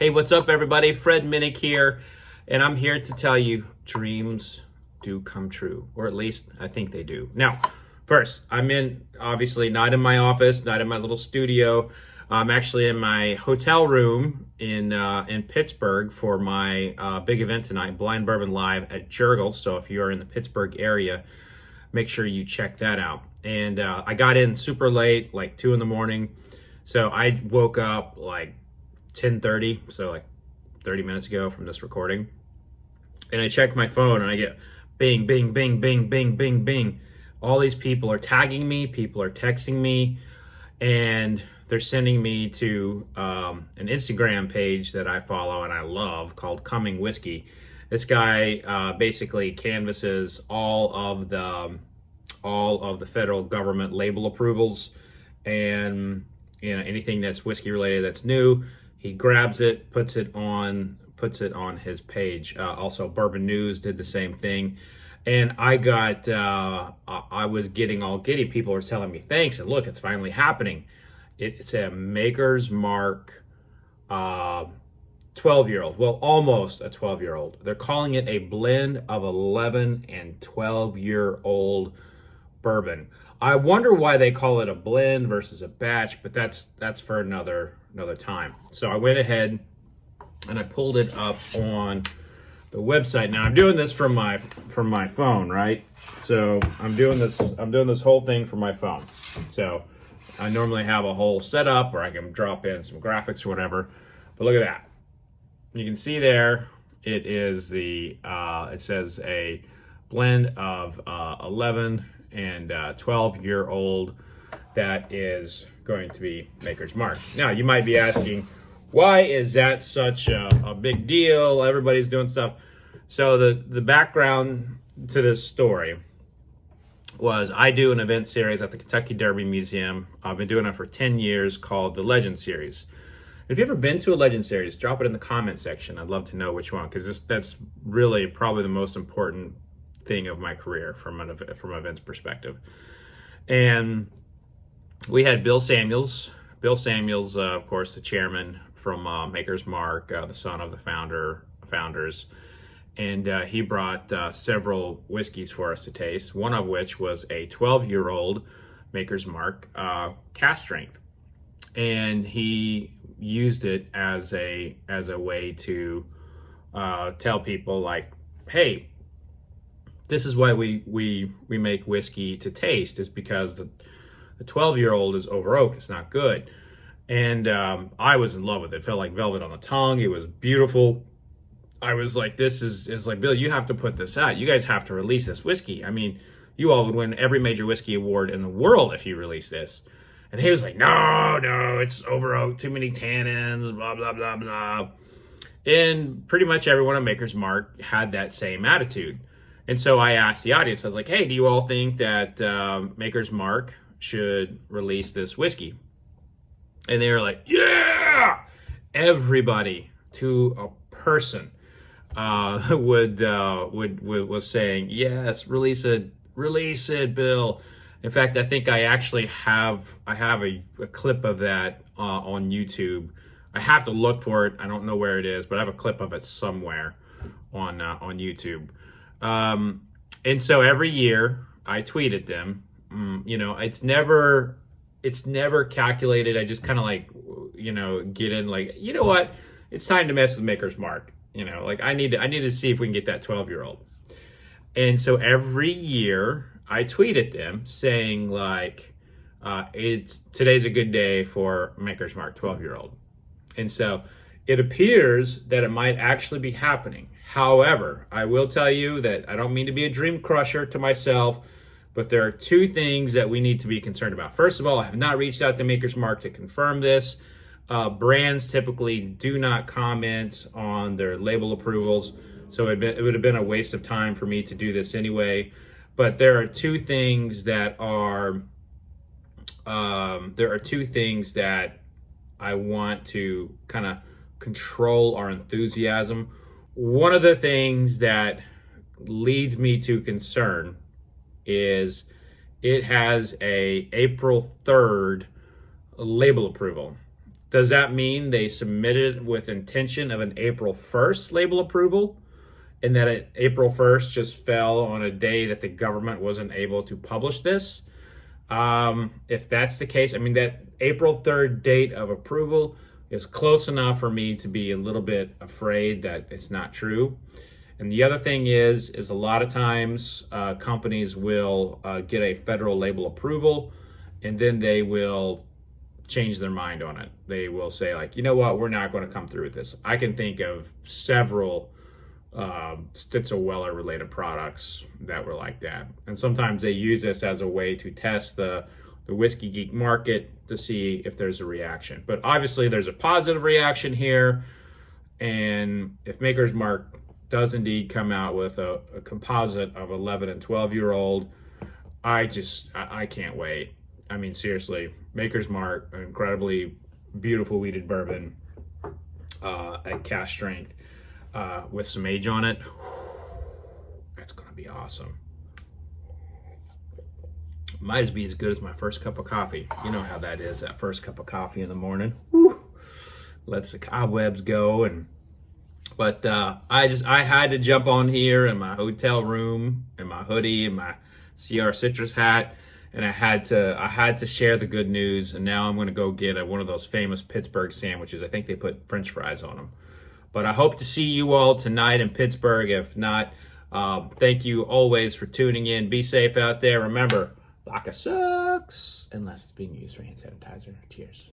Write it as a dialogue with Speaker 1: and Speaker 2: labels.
Speaker 1: Hey, what's up, everybody? Fred Minnick here, and I'm here to tell you dreams do come true, or at least I think they do. Now, first, I'm obviously not in my office, not in my little studio. I'm actually in my hotel room in Pittsburgh for my big event tonight, Blind Bourbon Live at Jurgles. So if you are in the Pittsburgh area, make sure you check that out. And I got in super late, like 2 in the morning. So I woke up like 10:30, so like 30 minutes ago from this recording. And I checked my phone and I get bing, bing, bing, bing, bing, bing, bing. All these people are tagging me, people are texting me, and they're sending me to an Instagram page that I follow and I love called Coming Whiskey. This guy basically canvasses all of the federal government label approvals and anything that's whiskey related that's new. He grabs it, puts it on his page. Also, Bourbon News did the same thing, and I was getting all giddy. People were telling me thanks, and look, it's finally happening. It's a Maker's Mark 12-year-old. Well, almost a 12-year-old. They're calling it a blend of 11 and 12-year-old bourbon. I wonder why they call it a blend versus a batch, but that's for another time. So I went ahead and I pulled it up on the website. Now I'm doing this from my phone, right? So I'm doing this whole thing from my phone. So I normally have a whole setup where I can drop in some graphics or whatever. But look at that. You can see there it is it says a blend of 11 and 12-year-old that is going to be Maker's Mark. Now, you might be asking, why is that such a big deal? Everybody's doing stuff. So the background to this story was I do an event series at the Kentucky Derby Museum. I've been doing it for 10 years called the Legend Series. If you've ever been to a Legend Series, drop it in the comment section. I'd love to know which one, because that's really probably the most important thing of my career from an events perspective. And we had Bill Samuels, of course, the chairman from Maker's Mark, the son of the founders, and he brought several whiskeys for us to taste. One of which was a 12-year-old Maker's Mark cask strength, and he used it as a way to tell people, like, hey, this is why we make whiskey to taste, is because the 12-year-old is over oak. It's not good. And I was in love with it. It felt like velvet on the tongue. It was beautiful. I was like, this is like, Bill, you have to put this out. You guys have to release this whiskey. I mean, you all would win every major whiskey award in the world if you release this. And he was like, no, it's over oak, too many tannins, blah, blah, blah, blah. And pretty much everyone at Maker's Mark had that same attitude. And so I asked the audience, I was like, hey, do you all think that Maker's Mark should release this whiskey? And they were like, yeah! Everybody to a person was saying, yes, release it, Bill. In fact, I think I actually have a clip of that on YouTube. I have to look for it. I don't know where it is, but I have a clip of it somewhere on YouTube. And so every year I tweet at them. It's never calculated. I just kind of like, get in like, you know what? It's time to mess with Maker's Mark. Like I need to see if we can get that 12-year-old. And so every year I tweet at them saying like, today's a good day for Maker's Mark 12-year-old. And so it appears that it might actually be happening. However, I will tell you that I don't mean to be a dream crusher to myself, but there are two things that we need to be concerned about. First of all, I have not reached out to Maker's Mark to confirm this. Brands typically do not comment on their label approvals, so it would have been a waste of time for me to do this anyway. But there are two things that I want to kind of control our enthusiasm. One of the things that leads me to concern is it has a April 3rd label approval. Does that mean they submitted with intention of an April 1st label approval, and that April 1st just fell on a day that the government wasn't able to publish this? If that's the case, I mean, that April 3rd date of approval is close enough for me to be a little bit afraid that it's not true. And the other thing is a lot of times companies will get a federal label approval, and then they will change their mind on it. They will say, like, you know what, we're not going to come through with this. I can think of several Stitzel-Weller related products that were like that. And sometimes they use this as a way to test the whiskey geek market to see if there's a reaction. But obviously there's a positive reaction here. And if Maker's Mark does indeed come out with a composite of 11 and 12-year-old, I can't wait. I mean, seriously, Maker's Mark, an incredibly beautiful wheated bourbon at cask strength with some age on it. That's going to be awesome. Might be as good as my first cup of coffee. You know how that is, that first cup of coffee in the morning. Whew. Lets the cobwebs go. But I had to jump on here in my hotel room, in my hoodie, in my CR Citrus hat, and I had to share the good news. And now I'm going to go get one of those famous Pittsburgh sandwiches. I think they put French fries on them. But I hope to see you all tonight in Pittsburgh. If not, thank you always for tuning in. Be safe out there. Remember, vodka sucks unless it's being used for hand sanitizer. Cheers.